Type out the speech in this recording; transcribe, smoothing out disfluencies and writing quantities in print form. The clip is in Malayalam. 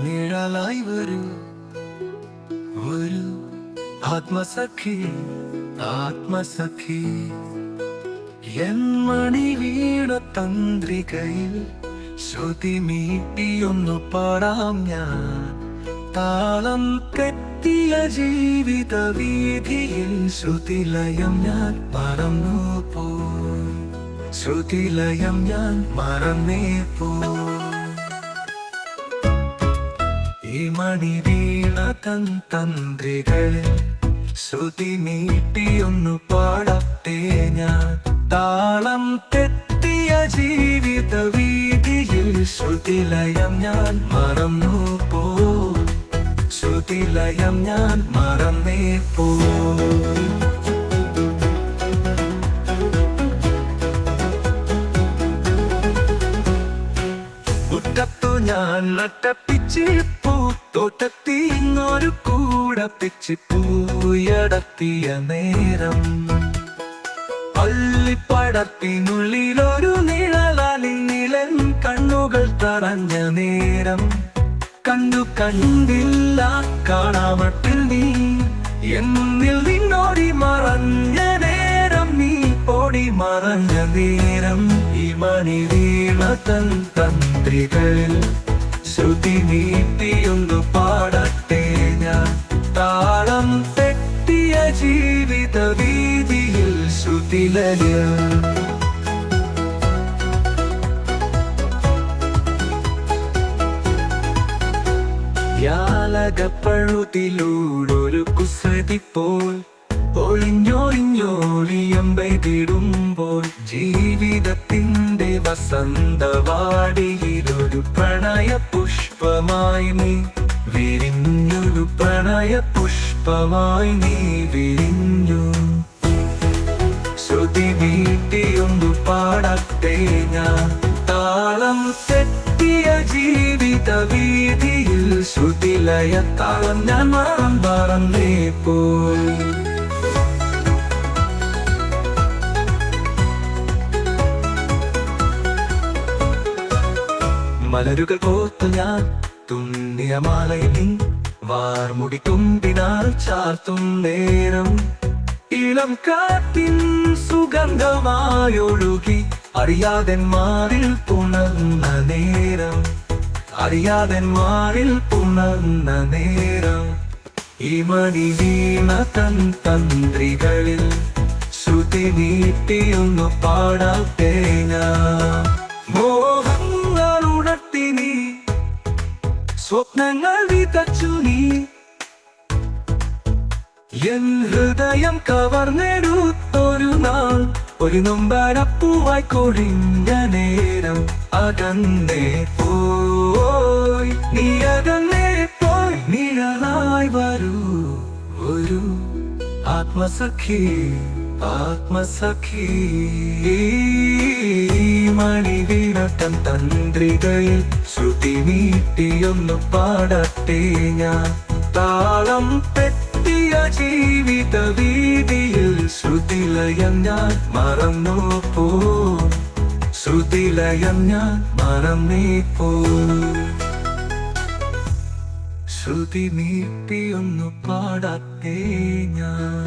നിഴലായി വരൂ ഒരു ആത്മസഖി ആത്മസഖി എൻ മണി വീണ തന്ത്രികയിൽ ശ്രുതി മീട്ടിയൊന്നു പാടാം ഞാൻ. താളം കെട്ടിയ ജീവിത വീതിയിൽ ശ്രുതിലയം ഞാൻ മറന്നു പോയി. ശ്രുതിലയം ഞാൻ മറന്നേ പോയി. ഈ മണി വീണ തന്ത്രികളിൽ ശ്രുതി നീട്ടിയൊന്നു പാടട്ടെ ഞാൻ. താളം തെറ്റിയ ജീവിത വീതിയിൽ ശ്രുതിലയം ഞാൻ മറന്നു പോയി. ശ്രുതിലയം ഞാൻ മറന്നേ പോയി. മുറ്റത്തു ഞാൻ നട്ടപ്പിച്ചിപ്പൂ തോട്ടത്തിന്നൊരു കൂട പിച്ചിപ്പൂയടത്തിയ നേരം. പള്ളിപ്പടത്തിനുള്ളിലൊരു നിഴലാലിൻ കണ്ണുകൾ തറഞ്ഞ നേരം. കണ്ടില്ല കാണാമട്ടിൽ നീ എന്നിൽ നിന്നോടി മറഞ്ഞ നേരം. നീ ഓടി മറഞ്ഞ നേരം. ഈ മണി വീണ തന്ത്രികളിൽ ശ്രുതി നീട്ടിയൊന്നു പാടട്ടെ ഞാൻ. താളം തെറ്റിയ ജീവിത വീതിയിൽ ശ്രുതിലയം. യാലകപ്പഴുതിലൂടൊരു കുസൃതിപ്പോൾ ഒളിഞ്ഞൊളിഞ്ഞൊളിയമ്പെയ്തിടുമ്പോൾ ജീവിതത്തിന്റെ വസന്തവാടിയിലൊരു പ്രണയ പുഷ്പമായി നീ വിരിഞ്ഞൊരു പ്രണയ പുഷ്പമായി നീ വിരിഞ്ഞു. ശ്രുതി നീട്ടിയൊന്നു പാടട്ടെ ഞാൻ. താളം തെറ്റിയ ജീവിത വീതിയിൽ ശ്രുതിലയ താളം ഞാൻ മറന്നേ പോയി. മലരുകൾ കോർത്തു ഞാൻ തുന്നിയ മാലയിൽ നീ വാർമുടി തുമ്പിനാൽ ചാർത്തും നേരം. ഇളം കാറ്റിൻ സുഗന്ധമായൊഴുകി അറിയാതെന്മാരിൽ പുണർന്ന നേരം. അറിയാതെന്മാരിൽ പുണർന്ന നേരം. ഈ മണി വീണ തന്ത്രികളിൽ ശ്രുതി നീട്ടിയൊന്നു പാടട്ടെ ഞാൻ. മോഹങ്ങളുണർത്തി നീ സ്വപ്നങ്ങൾ വിതച്ചു നീ എൻ ഹൃദയം കവർന്നെടുത്തൊരു നാൾ. ഒരു നൊമ്പരപ്പൂവായി കൊഴിഞ്ഞ നേരം. അകന്നേ പോയി നീ അകന്നേ പോയി. നിഴലായി വരൂ ഒരു ആത്മസഖി ആത്മസഖി. മണി വീണ തന്ത്രികളിൽ ശ്രുതി നീട്ടിയൊന്നു പാടട്ടെ ഞാൻ. താളം തെറ്റിയ ജീവിത വീതിയിൽ ശ്രുതിലയം ഞാൻ മറന്നു പോയി. ശ്രുതിലയം ഞാൻ മറന്നേ പോയി. ശ്രുതി നീട്ടിയൊന്നു പാടട്ടെ ഞാൻ.